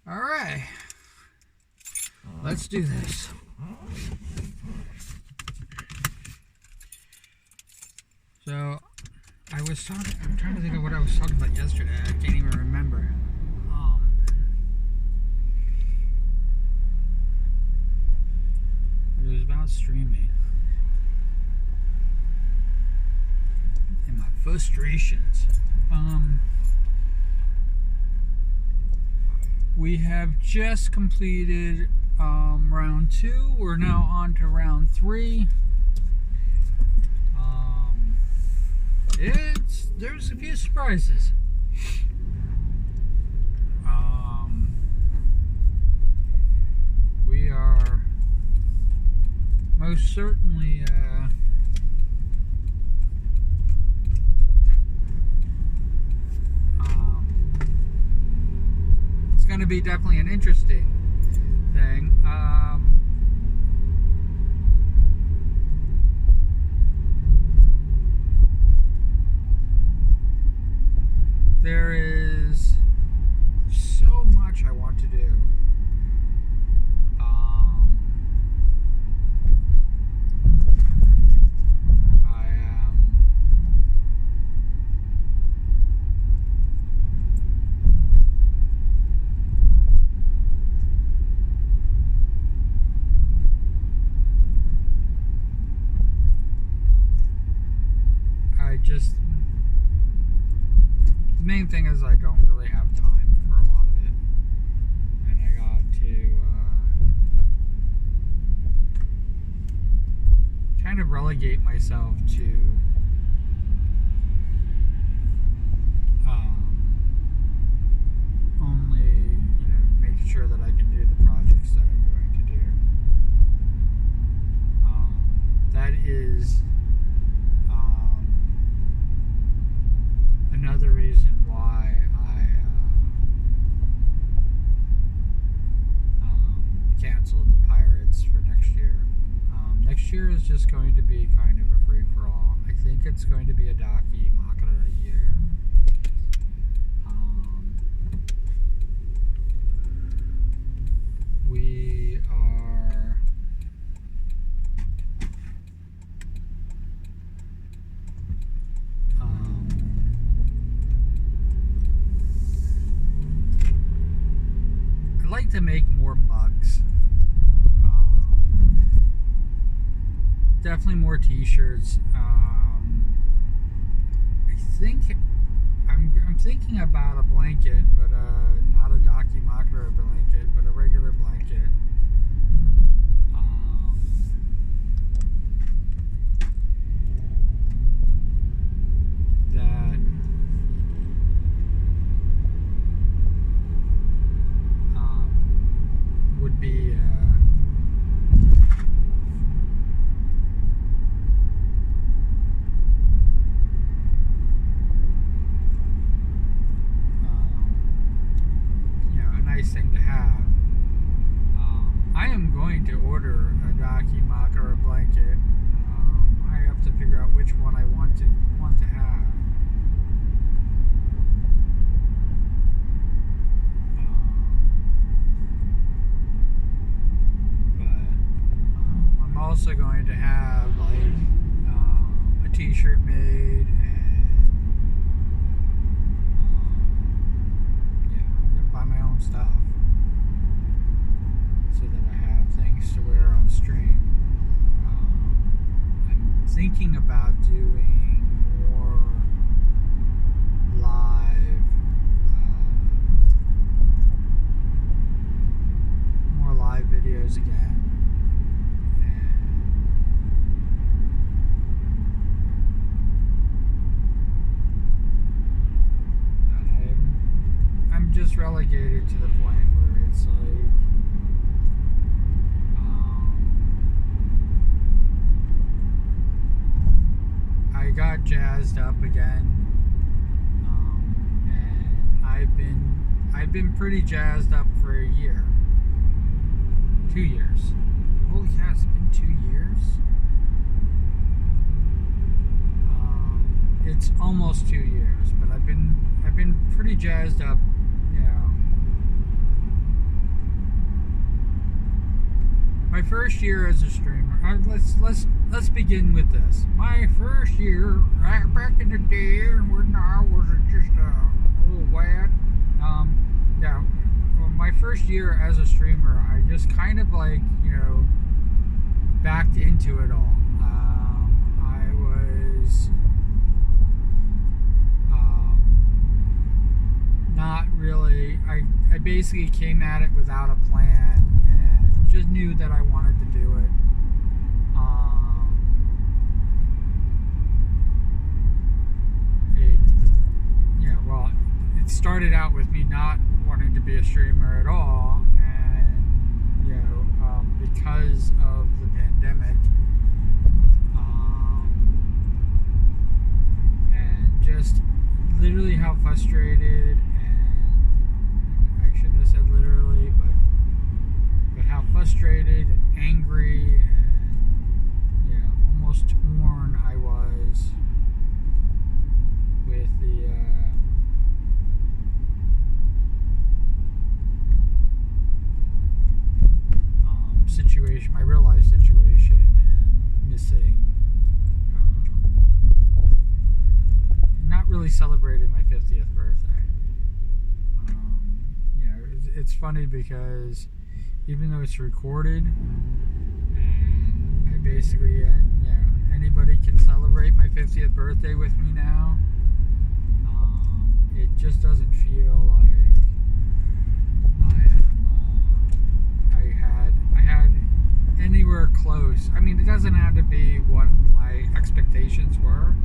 All right, let's do this. So, I'm trying to think of what I was talking about yesterday. I can't even remember. It was about streaming. And my frustrations. We have just completed round 2. We're now on to round 3. There's a few surprises. We are most certainly it's going to be definitely an interesting thing. There is so much I want to do. The main thing is I don't really have time for a lot of it, and I got to kind of relegate myself to only, making sure that I can do the projects that I'm going to do. That is another reason why I canceled the Pirates for next year. Next year is just going to be kind of a free-for-all. I think it's going to be a Daki Makara year. We are I'd like to make more mugs. Definitely more t-shirts. I'm thinking about a blanket, but not a Daki Makara blanket, but a regular blanket. That would be thing to have. I am going to order a Daki Makara blanket. I have to figure out which one I want to have. But I'm also going to have a t-shirt made, and I'm going to buy my own stuff so that I have things to wear on stream. I'm thinking about doing more live videos again. I'm just relegated to the point where it's like I got jazzed up again, and I've been pretty jazzed up for a year, 2 years. Holy cow, it's been 2 years. It's almost 2 years, but I've been pretty jazzed up, first year as a streamer. Let's begin with this. My first year, right back in the day when I was just a little lad. Yeah. Well, my first year as a streamer, I just kind of like backed into it all. I was not really. I basically came at it without a plan and just knew that I wanted to do it. It started out with me not wanting to be a streamer at all, and because of the pandemic, and just literally how frustrated, and I shouldn't have said literally, but how frustrated and angry and almost torn I was with the situation, my real life situation, and missing, not really celebrating my 50th birthday. It's funny because even though it's recorded, and I basically, anybody can celebrate my 50th birthday with me now, it just doesn't feel like I had anywhere close. I mean, it doesn't have to be what my expectations were,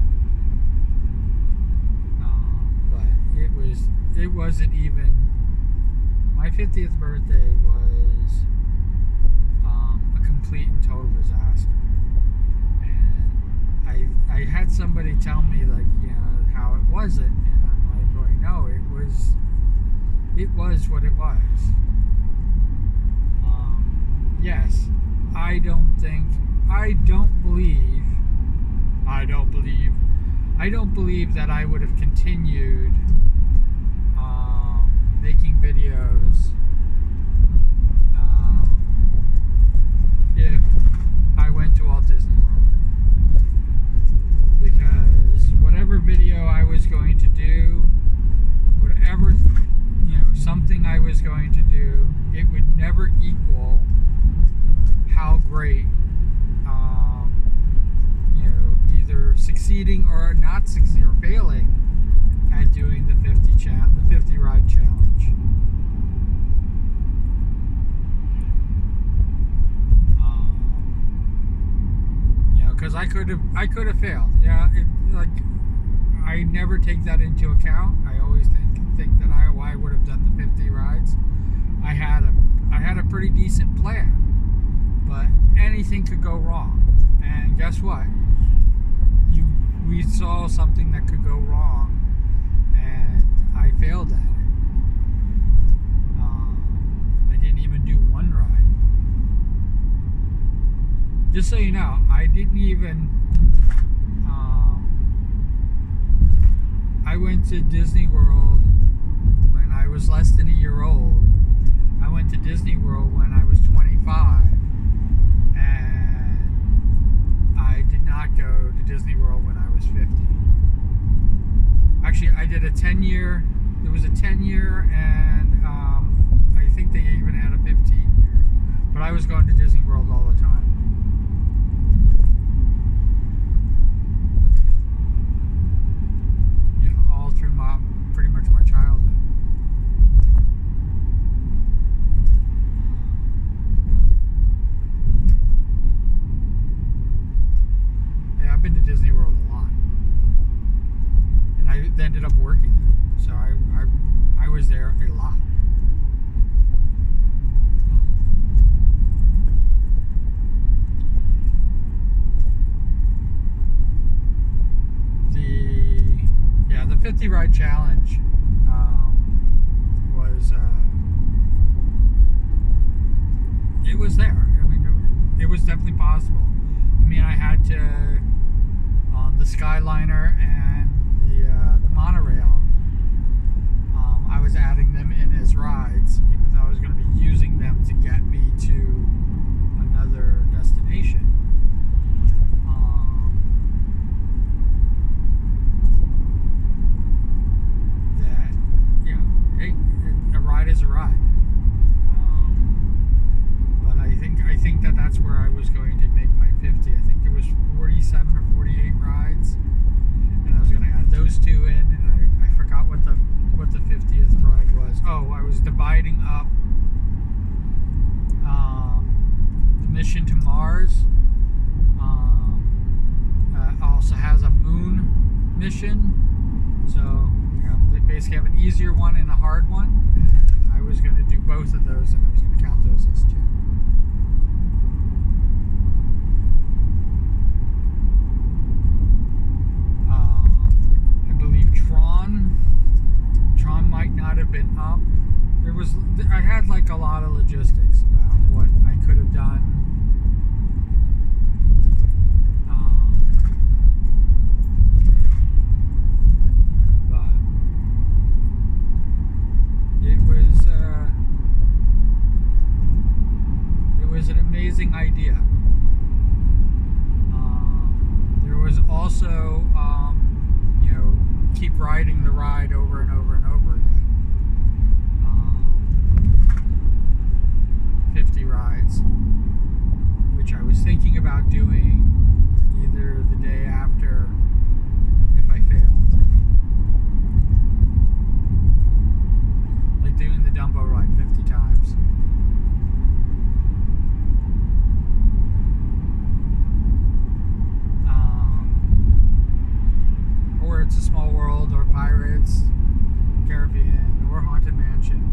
but it wasn't even. My 50th birthday was a complete and total disaster, and I had somebody tell me how it wasn't, and I'm like going, no, it was what it was. Yes, I don't believe that I would have continued making videos if I went to Walt Disney World, because whatever video I was going to do, whatever something I was going to do, it would never equal how great either succeeding or not succeeding or failing at doing the 50 ride challenge. Because I could have failed. Yeah, I never take that into account. I always think that I would have done the 50 rides. I had a pretty decent plan, but anything could go wrong. And guess what? We saw something that could go wrong, and I failed at it. I didn't even do one ride. Just so you know, I didn't even. I went to Disney World when I was less than a year old. I went to Disney World when I was 25, and I did not go to Disney World when I was 50. Actually, I did a 10-year. There was a 10-year, and I think they even had a 15-year. But I was going to Disney World all the time. All through pretty much my childhood. I've been to Disney World a lot, and I ended up working there, so I was there a lot. The 50 ride challenge was there. I mean, it was definitely possible. I mean, I had to the Skyliner and the monorail. I was adding them in as rides, even though I was going to be using them to get me to another I was dividing up the mission to Mars. Also has a moon mission. So they basically have an easier one and a hard one. And I was going to do both of those, and I was going to count those as two. I believe Tron might not have been up. I had like a lot of logistics about what I could have done. But it was an amazing idea. There was also keep riding the ride over and over and over again. 50 rides, which I was thinking about doing either the day after if I failed. Like doing the Dumbo ride 50 times. Or It's a Small World, or Pirates, Caribbean, or Haunted Mansion.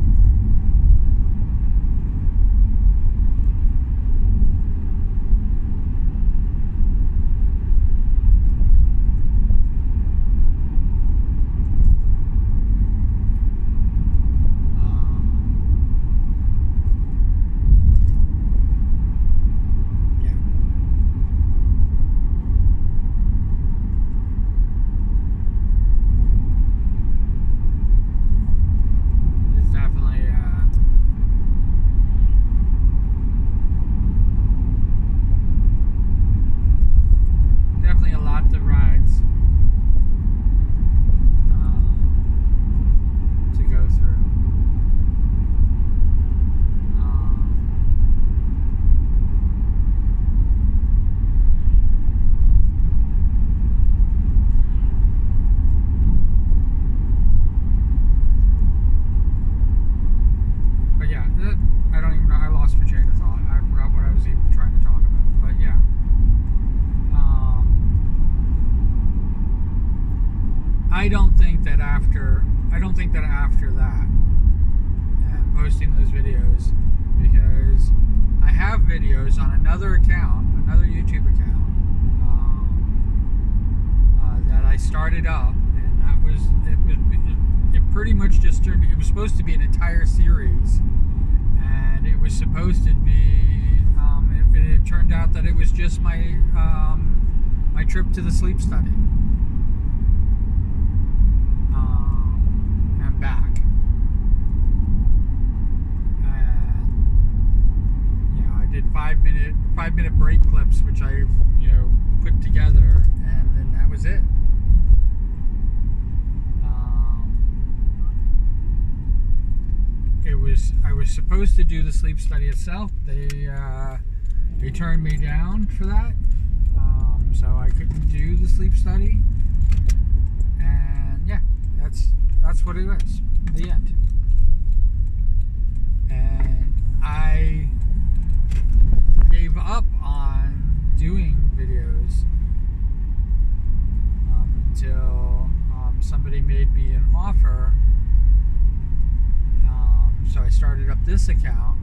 I don't think that after that, and posting those videos, because I have videos on another account, another YouTube account, that I started up, and it pretty much just turned. It was supposed to be an entire series, and it was supposed to be. It turned out that it was just my trip to the sleep study. Back, and I did 5-minute break clips, which I put together, and then that was it. I was supposed to do the sleep study itself. They turned me down for that, so I couldn't do the sleep study, and that's what it was. The end. And I gave up on doing videos until somebody made me an offer. So I started up this account,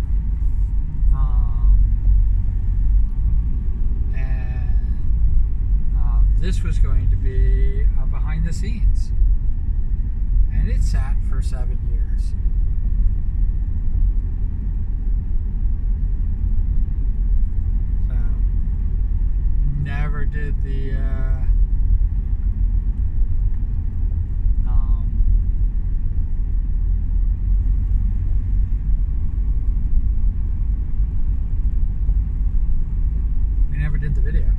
and this was going to be behind the scenes. And it sat for 7 years. So, never did the we never did the video.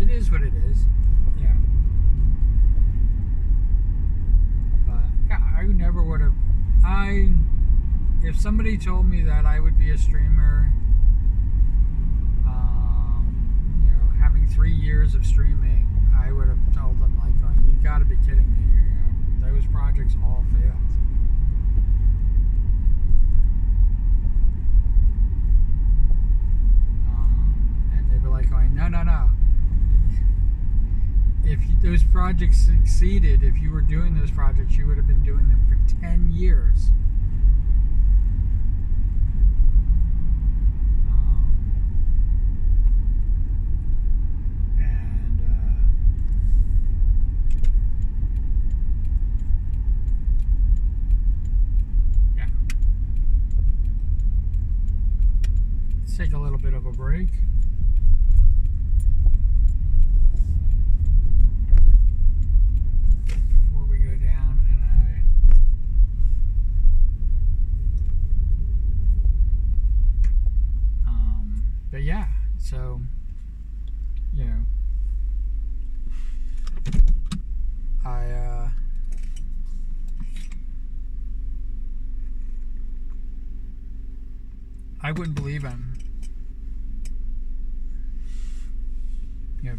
It is what it is. Yeah. But yeah, I never would have. If somebody told me that I would be a streamer years of streaming, I would have told them like, going, "You got to be kidding me!" Those projects all failed. And they'd be like, "Going, no, no, no. If those projects succeeded, if you were doing those projects, you would have been doing them for 10 years." And yeah, let's take a little bit of a break. Before we go down, but yeah, so you know, I wouldn't believe him.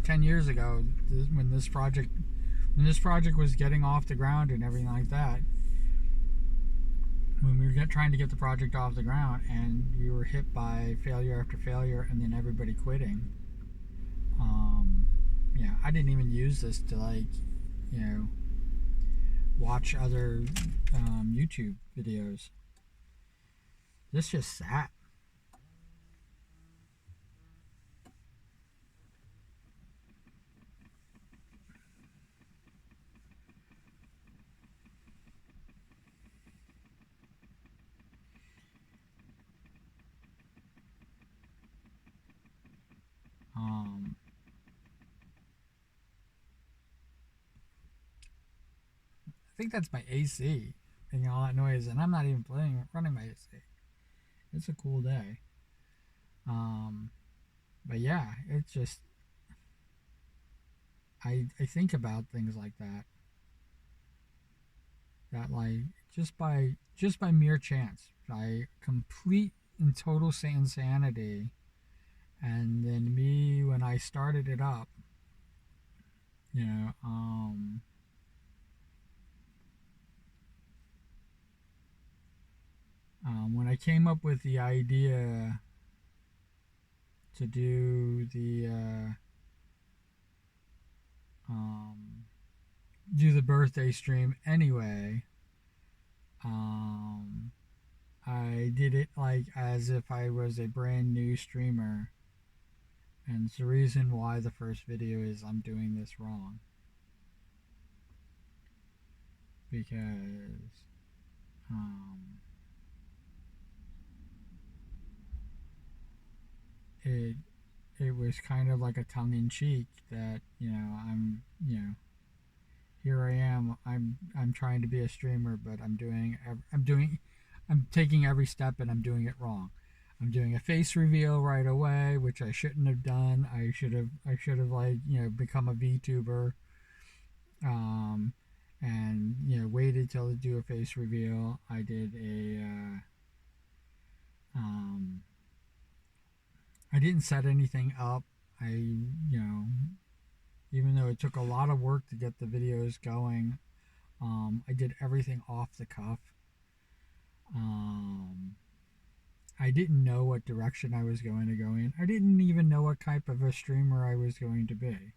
10 years ago, when this project was getting off the ground and everything like that, when we were trying to get the project off the ground, and we were hit by failure after failure, and then everybody quitting. I didn't even use this to watch other YouTube videos. This just sat. I think that's my AC making all that noise, and I'm not even running my AC. It's a cool day. But yeah, it's just I think about things like that. That like just by mere chance, by complete and total insanity, and then me when I started it up, you know, when I came up with the idea to do the birthday stream anyway, I did it like as if I was a brand new streamer, and it's the reason why the first video is I'm doing this wrong, because it it was kind of like a tongue in cheek that here I am, I'm trying to be a streamer, but I'm taking every step and I'm doing it wrong. I'm doing a face reveal right away, which I shouldn't have done. I should have become a VTuber, um, and waited till to do a face reveal. I did I didn't set anything up. Even though it took a lot of work to get the videos going, I did everything off the cuff. I didn't know what direction I was going to go in. I didn't even know what type of a streamer I was going to be.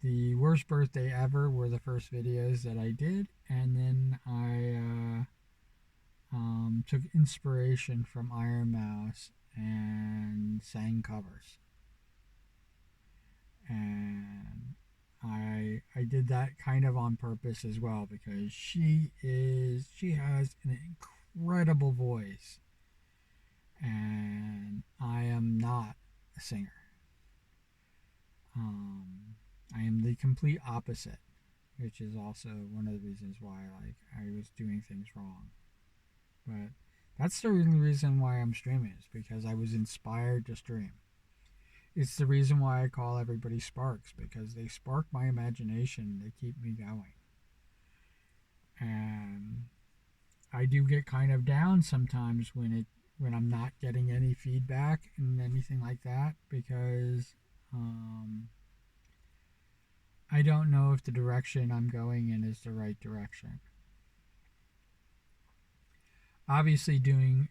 The worst birthday ever were the first videos that I did, and then I took inspiration from Iron Mouse and sang covers. And I did that kind of on purpose as well, because she has an incredible voice, and I am not a singer. I am the complete opposite, which is also one of the reasons why I was doing things wrong. But that's the only reason why I'm streaming, is because I was inspired to stream. It's the reason why I call everybody Sparks, because they spark my imagination. They keep me going. And I do get kind of down sometimes when when I'm not getting any feedback and anything like that, because I don't know if the direction I'm going in is the right direction. Obviously, doing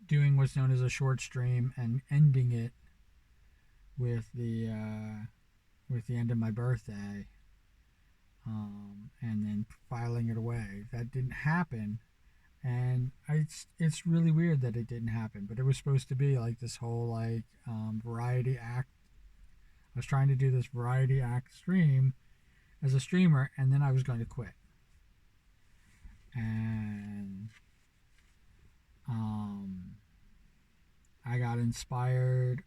what's known as a short stream and ending it with the end of my birthday, and then filing it away. That didn't happen, and it's really weird that it didn't happen. But it was supposed to be like this whole like variety act. I was trying to do this variety act stream as a streamer, and then I was going to quit. And I got inspired.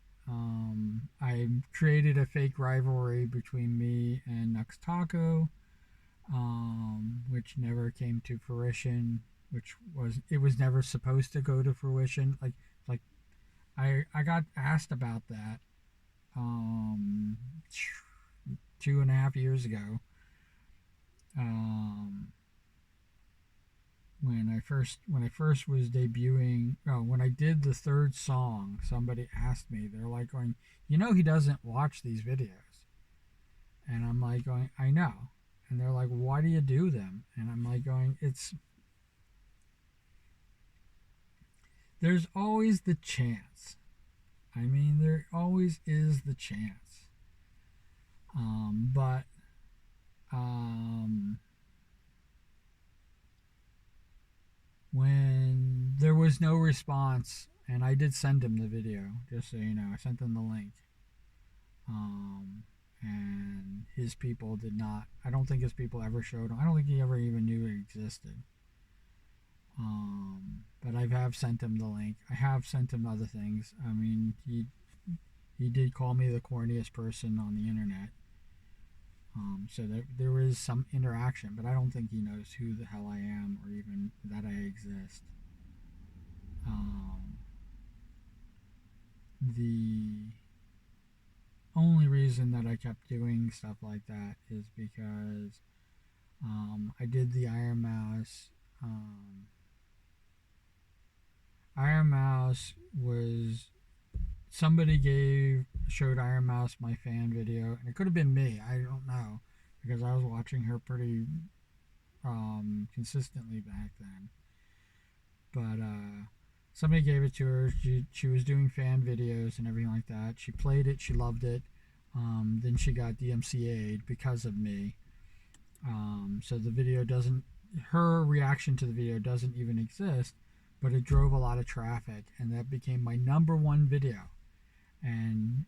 I created a fake rivalry between me and Nux Taco, which never came to fruition. It was never supposed to go to fruition. Like I got asked about that 2.5 years ago. When I first was debuting, when I did the third song, somebody asked me, they're like going, he doesn't watch these videos. And I'm like going, I know. And they're like, why do you do them? And I'm like going, there's always the chance. I mean, there always is the chance. But when there was no response, and I did send him the video, just so you know, I sent him the link. And his people did not. I don't think his people ever showed him. I don't think he ever even knew it existed. But I have sent him the link. I have sent him other things. I mean, he did call me the corniest person on the internet. So there is some interaction, but I don't think he knows who the hell I am or even that I exist. The only reason that I kept doing stuff like that is because I did the Iron Mouse. Iron Mouse was somebody showed Iron Mouse my fan video, and it could have been me. I don't know, because I was watching her pretty consistently back then. But somebody gave it to her. She was doing fan videos and everything like that. She played it. She loved it. Then she got DMCA'd because of me. So the video doesn't. Her reaction to the video doesn't even exist, but it drove a lot of traffic, and that became my #1 video. And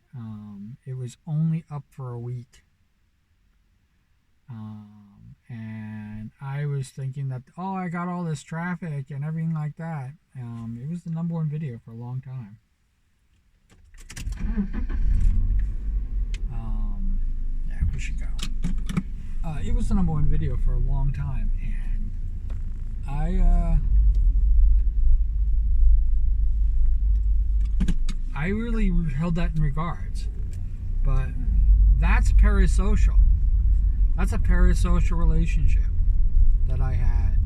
it was only up for a week. And I was thinking that, I got all this traffic and everything like that. It was the #1 video for a long time. Yeah, we should go. It was the #1 video for a long time, and I really held that in regards. But that's parasocial. That's a parasocial relationship that I had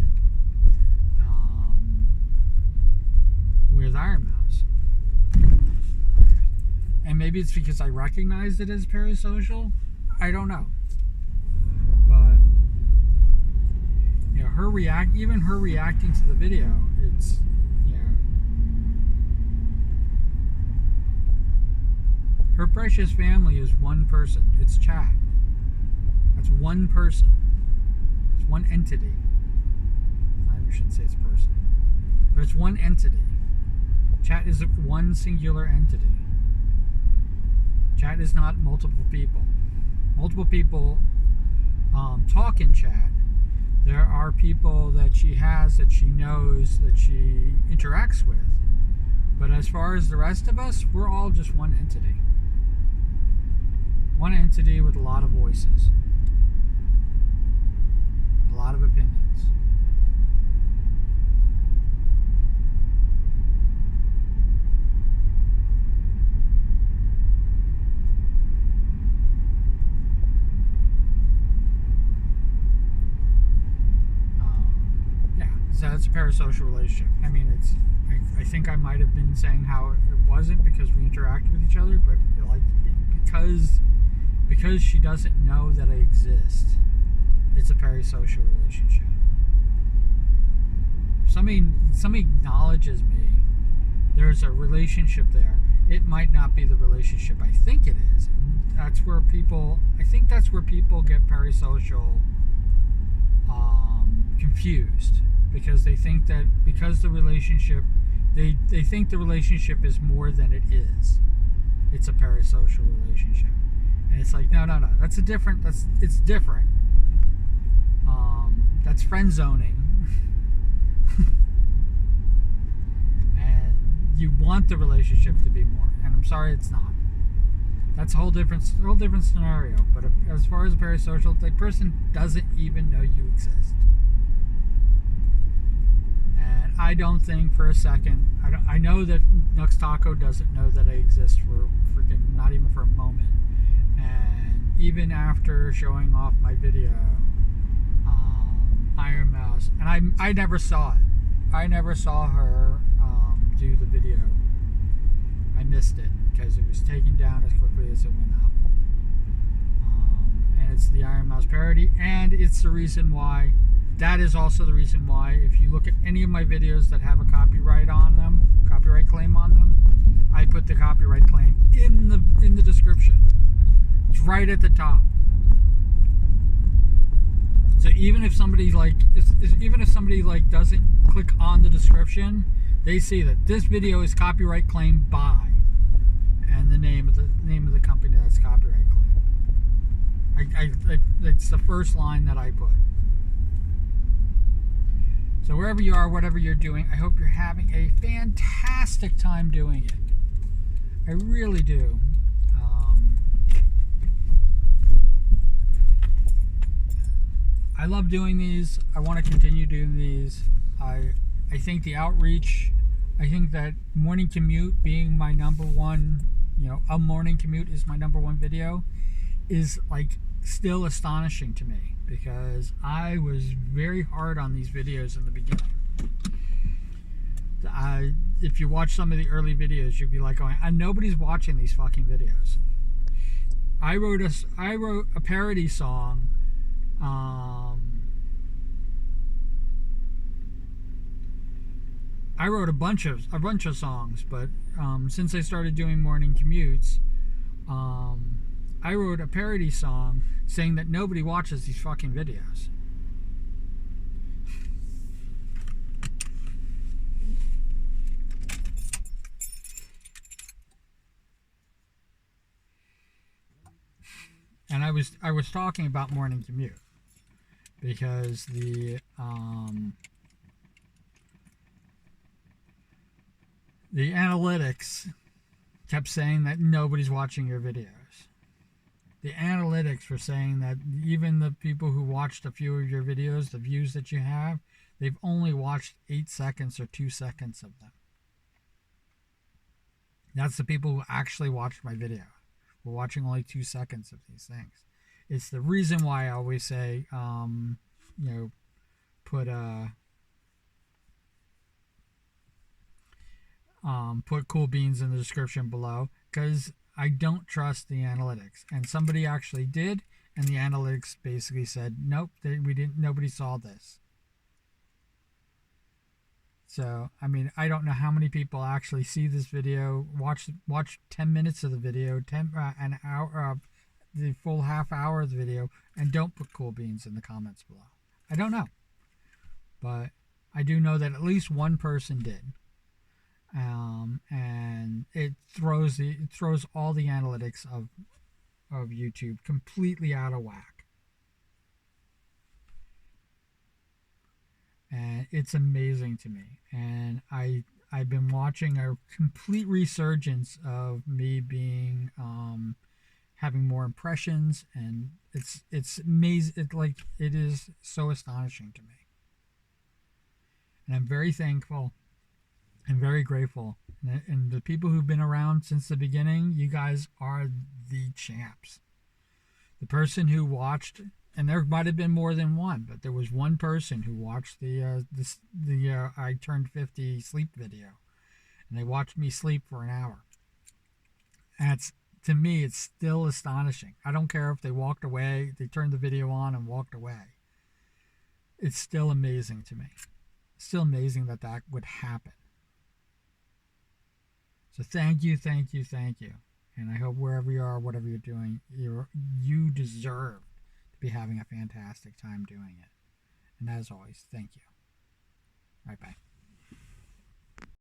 with Iron Mouse. And maybe it's because I recognized it as parasocial. I don't know. But her reacting to the video, it's her precious family is one person. It's chat. That's one person. It's one entity. I shouldn't say it's a person. But it's one entity. Chat is one singular entity. Chat is not multiple people. Multiple people talk in chat. There are people that she has, that she knows, that she interacts with. But as far as the rest of us, we're all just one entity. One entity with a lot of voices. A lot of opinions. So it's a parasocial relationship. I mean, I think I might have been saying how it wasn't because we interact with each other, but like because she doesn't know that I exist, it's a parasocial relationship. Somebody acknowledges me, there's a relationship there. It might not be the relationship I think it is. That's where people, I think that's where people get parasocial confused, because they think that because the relationship, they think the relationship is more than it is. It's a parasocial relationship. And it's like, no, it's different. That's friend zoning. And you want the relationship to be more, and I'm sorry it's not. That's a whole different scenario. But as far as a parasocial, the person doesn't even know you exist. And I don't think for a second, I know that Nux Taco doesn't know that I exist for freaking, not even for a moment. And even after showing off my video, Iron Mouse, and I never saw it. I never saw her do the video. I missed it because it was taken down as quickly as it went up. And it's the Iron Mouse parody, and it's the reason why. That is also the reason why, if you look at any of my videos that have a copyright on them, copyright claim on them, I put the copyright claim in the description. It's right at the top. So even if somebody doesn't click on the description, they see that this video is copyright claimed by, and the name of the company that's copyright claimed. It's the first line that I put. So wherever you are, whatever you're doing, I hope you're having a fantastic time doing it. I really do. I love doing these. I want to continue doing these. I think the outreach, I think that morning commute being my number one, a morning commute is my number one video, is like still astonishing to me, because I was very hard on these videos in the beginning. If you watch some of the early videos, you'd be like going, nobody's watching these fucking videos. I wrote a parody song. I wrote a bunch of songs, but since I started doing morning commutes, I wrote a parody song saying that nobody watches these fucking videos. And I was talking about morning commute because the analytics kept saying that nobody's watching your videos. The analytics were saying that even the people who watched a few of your videos, the views that you have, they've only watched 8 seconds or 2 seconds of them. That's the people who actually watched my video. We're watching only 2 seconds of these things. It's the reason why I always say, put cool beans in the description below, because I don't trust the analytics. And somebody actually did, and the analytics basically said, nope, nobody saw this. So, I mean, I don't know how many people actually see this video, watch 10 minutes of the video, an hour, the full half hour of the video, and don't put cool beans in the comments below. I don't know. But I do know that at least one person did. And it throws all the analytics of YouTube completely out of whack. And it's amazing to me. And I've been watching a complete resurgence of me being having more impressions, and it's amazing. It is so astonishing to me. And I'm very thankful and very grateful. And the people who've been around since the beginning, you guys are the champs. The person who watched, and there might have been more than one, but there was one person who watched the I Turned 50 sleep video and they watched me sleep for an hour. And it's, to me, it's still astonishing. I don't care if they walked away, they turned the video on and walked away. It's still amazing to me. It's still amazing that that would happen. So thank you, thank you, thank you. And I hope wherever you are, whatever you're doing, you deserve to be having a fantastic time doing it. And as always, thank you. Bye bye.